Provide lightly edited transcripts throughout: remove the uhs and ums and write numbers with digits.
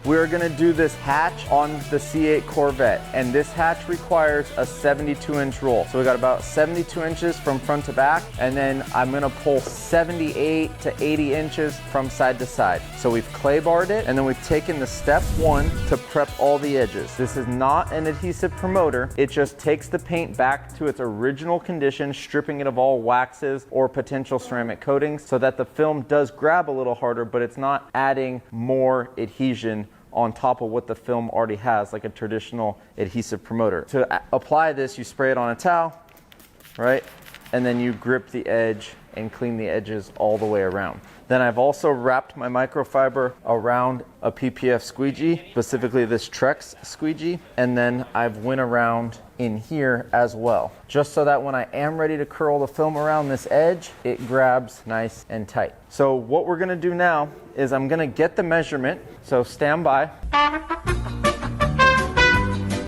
we're gonna do this hatch on the C8 Corvette, and this hatch requires a 72-inch roll. So we got about 72 inches from front to back, and then I'm gonna pull 78 to 80 inches from side to side. So we've clay barred it, and then we've taken the step one to prep all the edges. This is not an adhesive promoter. It just takes the paint back to its original condition, stripping it of all waxes or potential ceramic coatings so that the film does grab a little harder, but it's not adding more adhesion on top of what the film already has, like a traditional adhesive promoter. To apply this, you spray it on a towel, right? And then you grip the edge and clean the edges all the way around. Then I've also wrapped my microfiber around a PPF squeegee, specifically this Trex squeegee, and then I've went around in here as well, just so that when I am ready to curl the film around this edge, it grabs nice and tight. So what we're gonna do now is I'm gonna get the measurement, so stand by.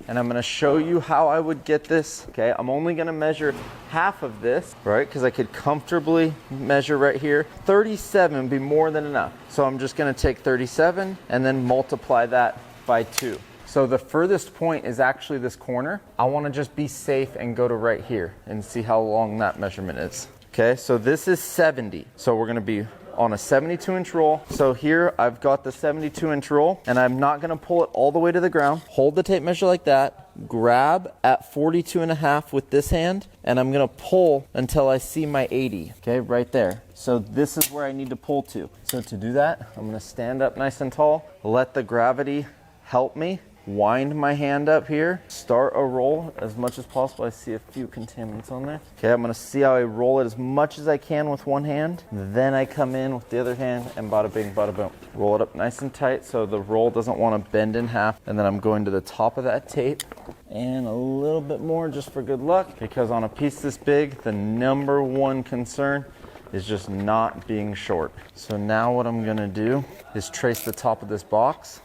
And I'm gonna show you how I would get this, okay? I'm only gonna measure half of this, right? Because I could comfortably measure right here. 37 would be more than enough. So I'm just gonna take 37 and then multiply that by 2. So the furthest point is actually this corner. I wanna just be safe and go to right here and see how long that measurement is. Okay, so this is 70. So we're gonna be on a 72-inch roll. So here I've got the 72-inch roll, and I'm not gonna pull it all the way to the ground. Hold the tape measure like that, grab at 42.5 with this hand, and I'm gonna pull until I see my 80, okay, right there. So this is where I need to pull to. So to do that, I'm gonna stand up nice and tall, let the gravity help me, wind my hand up here, start a roll as much as possible. I see a few contaminants on there. Okay, I'm gonna see how I roll it as much as I can with one hand. Then I come in with the other hand and bada bing, bada boom. Roll it up nice and tight so the roll doesn't wanna bend in half. And then I'm going to the top of that tape and a little bit more just for good luck, because on a piece this big, the number one concern is just not being short. So now what I'm gonna do is trace the top of this box.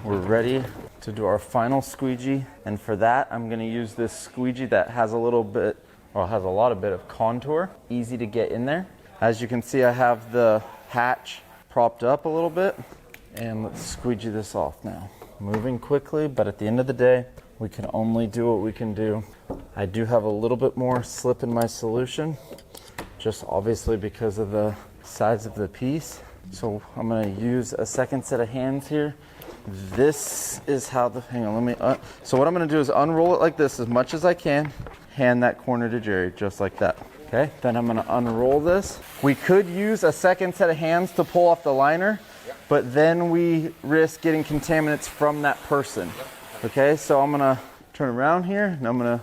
We're ready to do our final squeegee, and for that I'm going to use this squeegee that has a little bit, or has a lot of contour, easy to get in there. As you can see, I have the hatch propped up a little bit, and let's squeegee this off now. Moving quickly, but at the end of the day, we can only do what we can do. I do have a little bit more slip in my solution, just obviously because of the size of the piece. So I'm going to use a second set of hands here. This is how the, hang on, let me, so what I'm gonna do is unroll it like this as much as I can, hand that corner to Jerry, just like that. Okay, then I'm gonna unroll this. We could use a second set of hands to pull off the liner, but then we risk getting contaminants from that person. Okay, so I'm gonna turn around here, and I'm gonna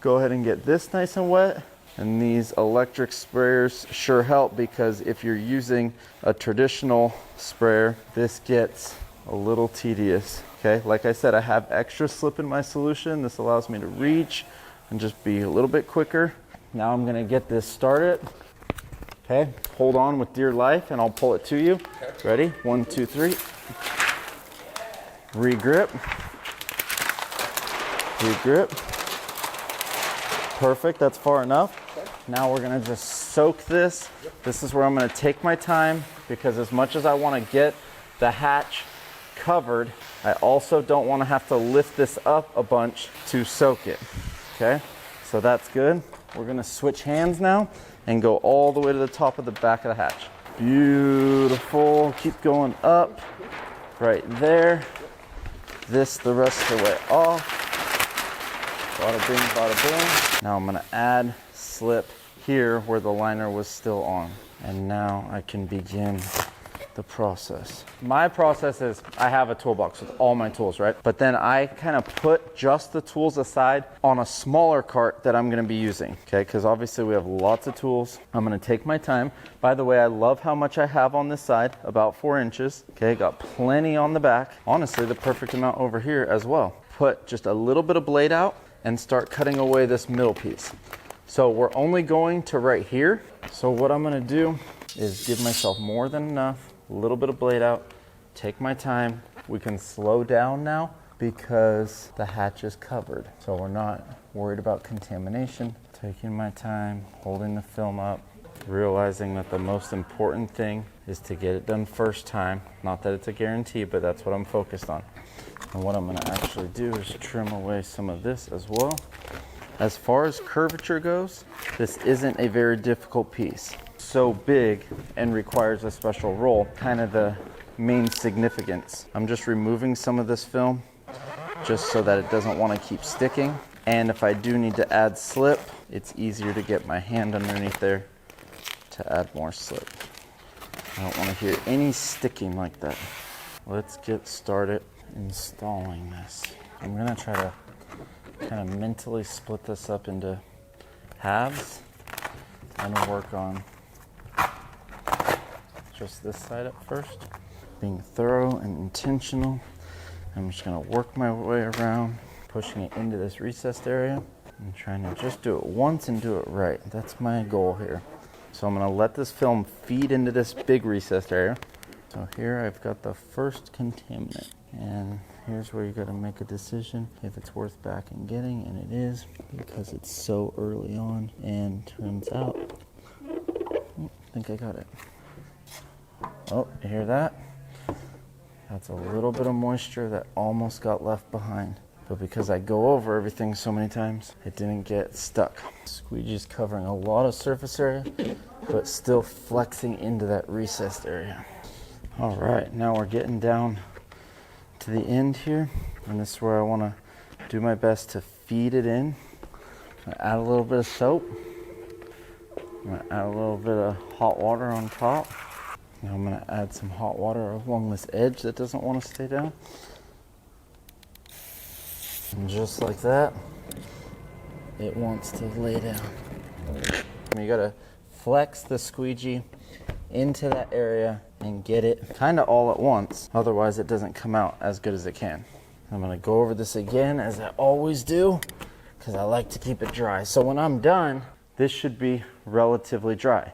go ahead and get this nice and wet. And these electric sprayers sure help, because if you're using a traditional sprayer, this gets a little tedious. Okay, like I said, I have extra slip in my solution. This allows me to reach and just be a little bit quicker. Now I'm gonna get this started. Okay, hold on with dear life and I'll pull it to you. Ready? 1, 2, 3. Regrip. Regrip. Perfect, that's far enough. Now we're gonna just soak this. This is where I'm gonna take my time, because as much as I wanna get the hatch covered, I also don't want to have to lift this up a bunch to soak it. Okay, so that's good. We're gonna switch hands now and go all the way to the top of the back of the hatch. Beautiful. Keep going up right there. This the rest of the way off. Bada bing, bada boom. Now I'm gonna add slip here where the liner was still on, and now I can begin the process. My process is I have a toolbox with all my tools, right? But then I kind of put just the tools aside on a smaller cart that I'm gonna be using, okay? Because obviously we have lots of tools. I'm gonna take my time. By the way, I love how much I have on this side, about 4 inches. Okay, got plenty on the back. Honestly, the perfect amount over here as well. Put just a little bit of blade out and start cutting away this middle piece. So we're only going to right here. So what I'm gonna do is give myself more than enough, a little bit of blade out, take my time. We can slow down now because the hatch is covered. So we're not worried about contamination. Taking my time, holding the film up, realizing that the most important thing is to get it done first time. Not that it's a guarantee, but that's what I'm focused on. And what I'm gonna actually do is trim away some of this as well. As far as curvature goes, this isn't a very difficult piece. So big and requires a special roll, kind of the main significance. I'm just removing some of this film just so that it doesn't want to keep sticking. And if I do need to add slip, it's easier to get my hand underneath there to add more slip. I don't want to hear any sticking like that. Let's get started installing this. I'm gonna try to kind of mentally split this up into halves. I'm gonna work on just this side up first. Being thorough and intentional. I'm just gonna work my way around, pushing it into this recessed area. I'm trying to just do it once and do it right. That's my goal here. So I'm gonna let this film feed into this big recessed area. So here I've got the first contaminant. And here's where you gotta make a decision if it's worth back and getting, and it is, because it's so early on. And turns out, I think I got it. Oh, you hear that? That's a little bit of moisture that almost got left behind. But because I go over everything so many times, it didn't get stuck. Squeegee's covering a lot of surface area, but still flexing into that recessed area. All right, now we're getting down to the end here, and this is where I want to do my best to feed it in. I'm gonna add a little bit of soap. I'm gonna add a little bit of hot water on top. Now I'm gonna add some hot water along this edge that doesn't want to stay down. And just like that, it wants to lay down. You gotta flex the squeegee into that area and get it kind of all at once. Otherwise it doesn't come out as good as it can. I'm gonna go over this again as I always do, because I like to keep it dry. So when I'm done, this should be relatively dry.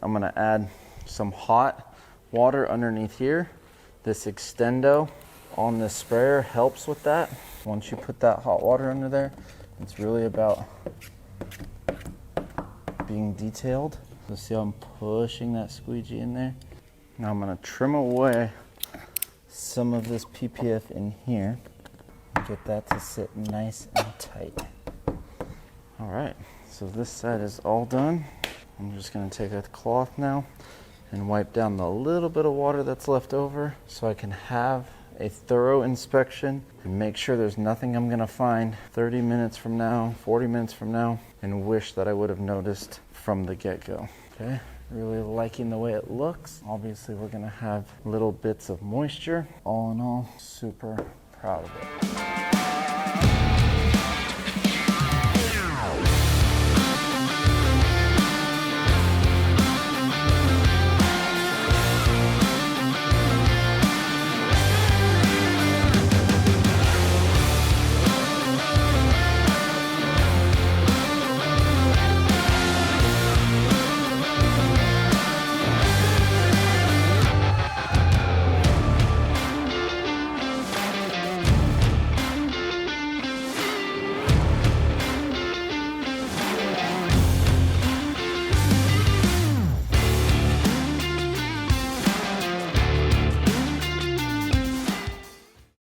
I'm gonna add some hot water underneath here. This extendo on this sprayer helps with that. Once you put that hot water under there, it's really about being detailed. So see how I'm pushing that squeegee in there? Now I'm gonna trim away some of this PPF in here. Get that to sit nice and tight. All right, so this side is all done. I'm just gonna take a cloth now and wipe down the little bit of water that's left over so I can have a thorough inspection and make sure there's nothing I'm gonna find 30 minutes from now, 40 minutes from now, and wish that I would have noticed from the get-go. Okay, really liking the way it looks. Obviously we're gonna have little bits of moisture. All in all, super proud of it.